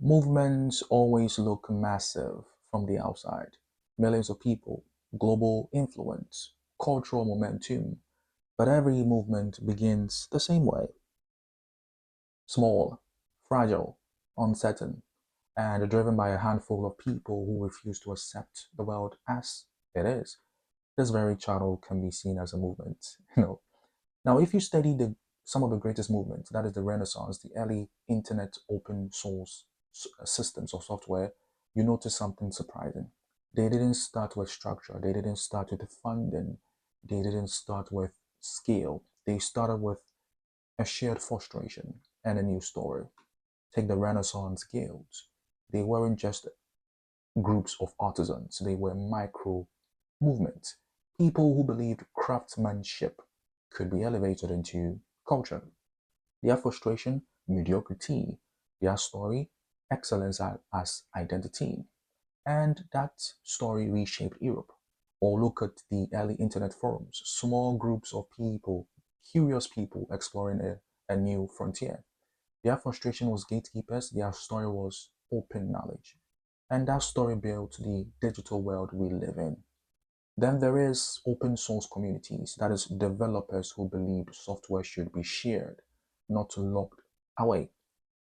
Movements always look massive from the outside. Millions of people, global influence, cultural momentum. But every movement begins the same way: small, fragile, uncertain, and driven by a handful of people who refuse to accept the world as it is. This very channel can be seen as a movement. Now, if you study some of the greatest movements, that is the Renaissance, the early internet open source systems or software, you notice something surprising. They didn't start with structure, they didn't start with funding, they didn't start with scale. They started with a shared frustration and a new story. Take the Renaissance guilds. They weren't just groups of artisans, they were micro movements. People who believed craftsmanship could be elevated into culture. Their frustration, mediocrity. Their story, excellence as identity. And that story reshaped Europe. Or look at the early internet forums, small groups of people, curious people exploring a new frontier. Their frustration was gatekeepers, their story was open knowledge. And that story built the digital world we live in. Then there is open source communities, that is developers who believed software should be shared, not locked away.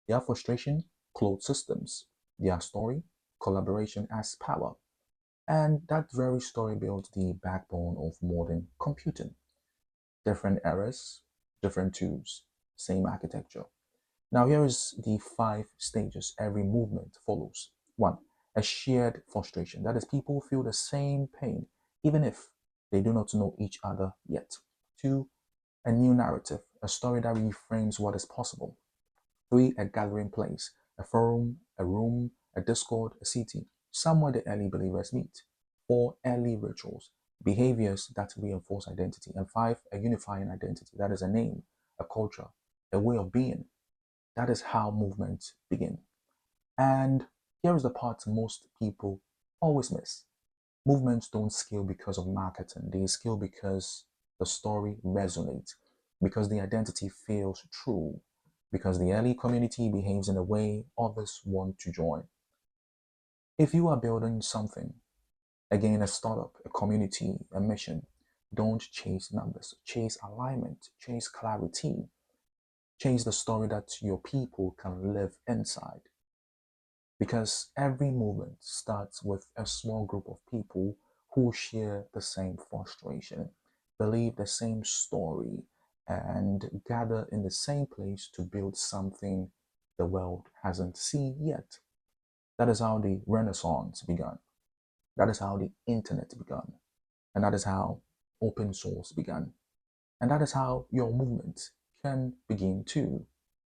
Their frustration, closed systems. Their story, collaboration as power. And that very story built the backbone of modern computing. Different eras, different tools, same architecture. Now here is the 5 stages every movement follows. 1. A shared frustration. That is, people feel the same pain, even if they do not know each other yet. 2. A new narrative, a story that reframes what is possible. 3. A gathering place, a forum, a room, a discord, a city, somewhere the early believers meet. 4. Early rituals, behaviors that reinforce identity. And 5. A unifying identity, that is a name, a culture, a way of being. That is how movements begin. And here is the part most people always miss. Movements don't scale because of marketing. They scale because the story resonates, because the identity feels true, because the early community behaves in a way others want to join. If you are building something, again, a startup, a community, a mission, don't chase numbers, chase alignment, chase clarity, chase the story that your people can live inside. Because every movement starts with a small group of people who share the same frustration, believe the same story, and gather in the same place to build something the world hasn't seen yet. That is how the Renaissance began. That is how the internet began. And that is how open source began. And that is how your movement can begin too.